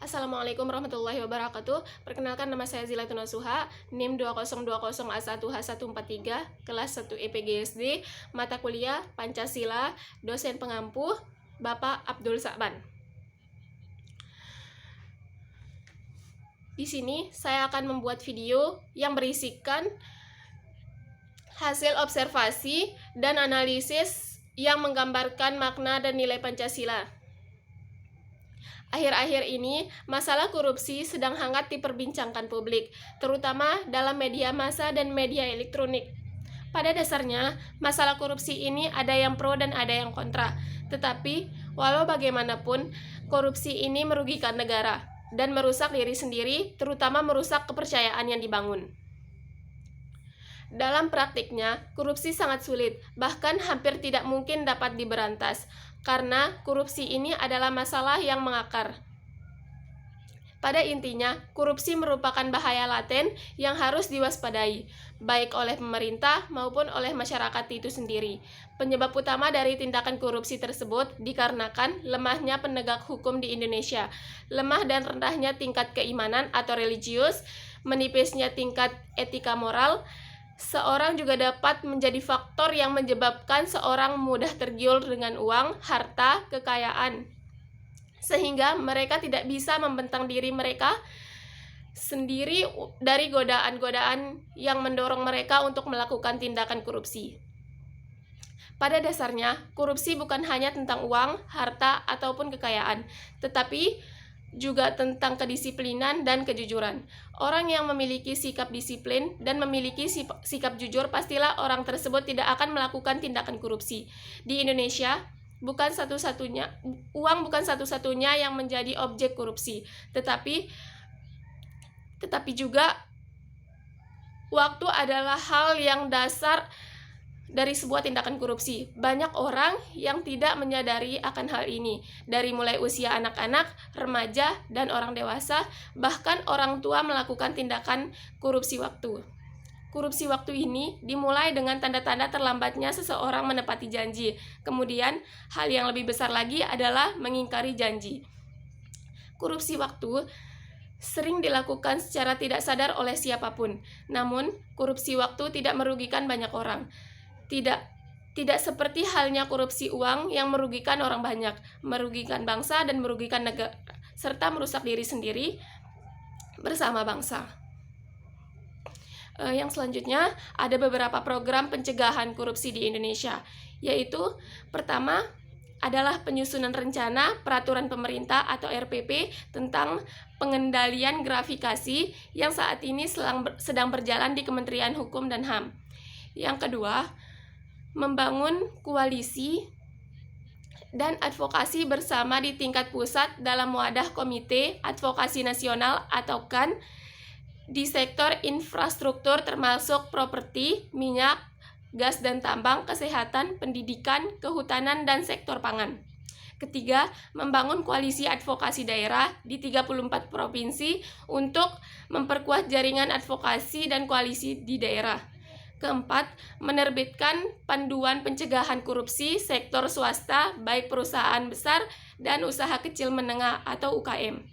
Assalamualaikum warahmatullahi wabarakatuh. Perkenalkan, nama saya Zilatun Nasuha, NIM 2020A1H143, kelas 1 EPGSD, mata kuliah Pancasila, dosen pengampu Bapak Abdul Sa'ban. Di sini saya akan membuat video yang berisikan hasil observasi dan analisis yang menggambarkan makna dan nilai Pancasila. Akhir-akhir ini, masalah korupsi sedang hangat diperbincangkan publik, terutama dalam media massa dan media elektronik. Pada dasarnya, masalah korupsi ini ada yang pro dan ada yang kontra. Tetapi, walau bagaimanapun, korupsi ini merugikan negara dan merusak diri sendiri, terutama merusak kepercayaan yang dibangun. Dalam praktiknya, korupsi sangat sulit, bahkan hampir tidak mungkin dapat diberantas, karena korupsi ini adalah masalah yang mengakar. Pada intinya, korupsi merupakan bahaya laten yang harus diwaspadai, baik oleh pemerintah maupun oleh masyarakat itu sendiri. Penyebab utama dari tindakan korupsi tersebut dikarenakan lemahnya penegak hukum di Indonesia, lemah dan rendahnya tingkat keimanan atau religius, menipisnya tingkat etika moral. Seorang juga dapat menjadi faktor yang menyebabkan seorang mudah tergiur dengan uang, harta, kekayaan, sehingga mereka tidak bisa membentang diri mereka sendiri dari godaan-godaan yang mendorong mereka untuk melakukan tindakan korupsi. Pada dasarnya, korupsi bukan hanya tentang uang, harta, ataupun kekayaan, tetapi juga tentang kedisiplinan dan kejujuran. Orang yang memiliki sikap disiplin dan memiliki sikap jujur, pastilah orang tersebut tidak akan melakukan tindakan korupsi. Di Indonesia, uang bukan satu-satunya yang menjadi objek korupsi, tetapi juga waktu adalah hal yang dasar dari sebuah tindakan korupsi. Banyak orang yang tidak menyadari akan hal ini, dari mulai usia anak-anak, remaja, dan orang dewasa, bahkan orang tua melakukan tindakan korupsi waktu. Korupsi waktu ini dimulai dengan tanda-tanda terlambatnya seseorang menepati janji. Kemudian, hal yang lebih besar lagi adalah mengingkari janji. Korupsi waktu sering dilakukan secara tidak sadar oleh siapapun. Namun, korupsi waktu tidak merugikan banyak orang. Tidak seperti halnya korupsi uang yang merugikan orang banyak, merugikan bangsa dan merugikan negara, serta merusak diri sendiri bersama bangsa. Yang selanjutnya, ada beberapa program pencegahan korupsi di Indonesia, yaitu pertama adalah penyusunan rencana peraturan pemerintah atau RPP tentang pengendalian gratifikasi yang saat ini sedang berjalan di Kementerian Hukum dan HAM. Yang kedua, membangun koalisi dan advokasi bersama di tingkat pusat dalam wadah Komite Advokasi Nasional atau KAN di sektor infrastruktur termasuk properti, minyak, gas dan tambang, kesehatan, pendidikan, kehutanan, dan sektor pangan. Ketiga, membangun koalisi advokasi daerah di 34 provinsi untuk memperkuat jaringan advokasi dan koalisi di daerah. Keempat, menerbitkan panduan pencegahan korupsi sektor swasta, baik perusahaan besar dan usaha kecil menengah atau UKM.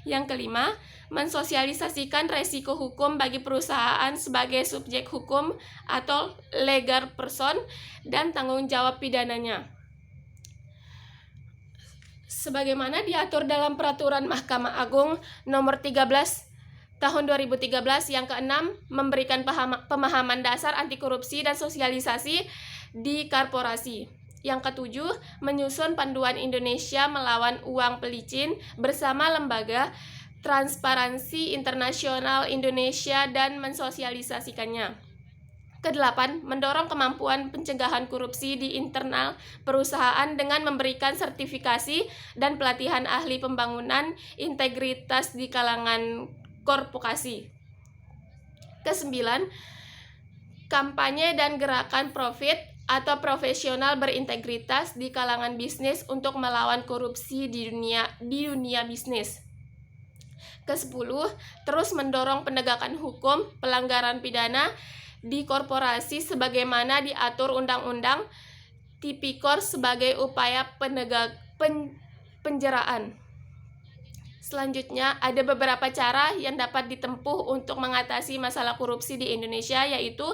Yang kelima, mensosialisasikan resiko hukum bagi perusahaan sebagai subjek hukum atau legal person dan tanggung jawab pidananya, sebagaimana diatur dalam Peraturan Mahkamah Agung Nomor 13 Tahun 2013. Yang keenam, memberikan pemahaman dasar anti korupsi dan sosialisasi di korporasi. Yang ketujuh, menyusun panduan Indonesia melawan uang pelicin bersama lembaga Transparansi Internasional Indonesia dan mensosialisasikannya. Kedelapan, mendorong kemampuan pencegahan korupsi di internal perusahaan dengan memberikan sertifikasi dan pelatihan ahli pembangunan integritas di kalangan korporasi. Kesembilan, kampanye dan gerakan profit atau profesional berintegritas di kalangan bisnis untuk melawan korupsi di dunia bisnis. Kesepuluh, terus mendorong penegakan hukum pelanggaran pidana di korporasi sebagaimana diatur Undang-Undang Tipikor sebagai upaya penjeraan. Selanjutnya, ada beberapa cara yang dapat ditempuh untuk mengatasi masalah korupsi di Indonesia, yaitu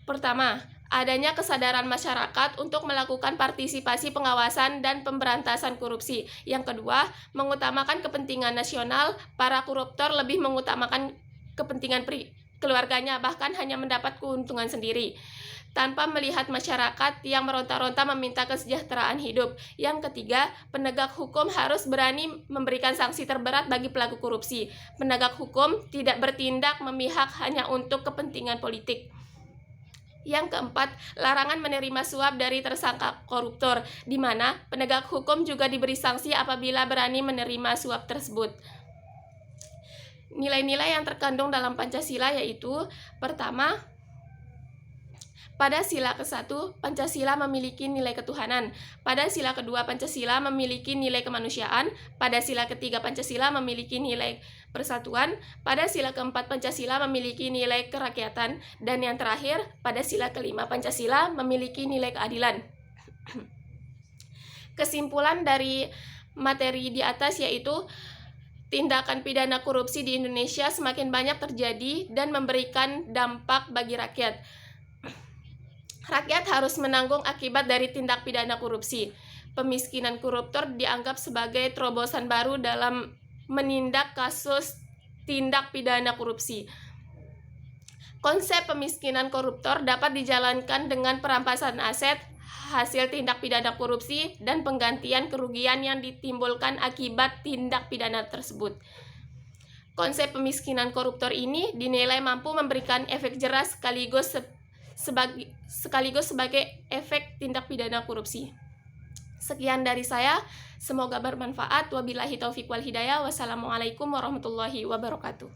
pertama, adanya kesadaran masyarakat untuk melakukan partisipasi pengawasan dan pemberantasan korupsi. Yang kedua, mengutamakan kepentingan nasional. Para koruptor lebih mengutamakan kepentingan keluarganya, bahkan hanya mendapat keuntungan sendiri, tanpa melihat masyarakat yang meronta-ronta meminta kesejahteraan hidup. Yang ketiga, penegak hukum harus berani memberikan sanksi terberat bagi pelaku korupsi. Penegak hukum tidak bertindak memihak hanya untuk kepentingan politik. Yang keempat, larangan menerima suap dari tersangka koruptor, di mana penegak hukum juga diberi sanksi apabila berani menerima suap tersebut. Nilai-nilai yang terkandung dalam Pancasila yaitu, pertama, pada sila ke-1, Pancasila memiliki nilai ketuhanan. Pada sila kedua, Pancasila memiliki nilai kemanusiaan. Pada sila ketiga, Pancasila memiliki nilai persatuan. Pada sila keempat, Pancasila memiliki nilai kerakyatan. Dan yang terakhir, pada sila kelima, Pancasila memiliki nilai keadilan. Kesimpulan dari materi di atas yaitu, tindakan pidana korupsi di Indonesia semakin banyak terjadi dan memberikan dampak bagi rakyat. Rakyat harus menanggung akibat dari tindak pidana korupsi. Pemiskinan koruptor dianggap sebagai terobosan baru dalam menindak kasus tindak pidana korupsi. Konsep pemiskinan koruptor dapat dijalankan dengan perampasan aset hasil tindak pidana korupsi dan penggantian kerugian yang ditimbulkan akibat tindak pidana tersebut. Konsep pemiskinan koruptor ini dinilai mampu memberikan efek jelas sekaligus sebagai efek tindak pidana korupsi. Sekian dari saya, semoga bermanfaat. Wabillahi taufiq wal hidayah. Wassalamualaikum warahmatullahi wabarakatuh.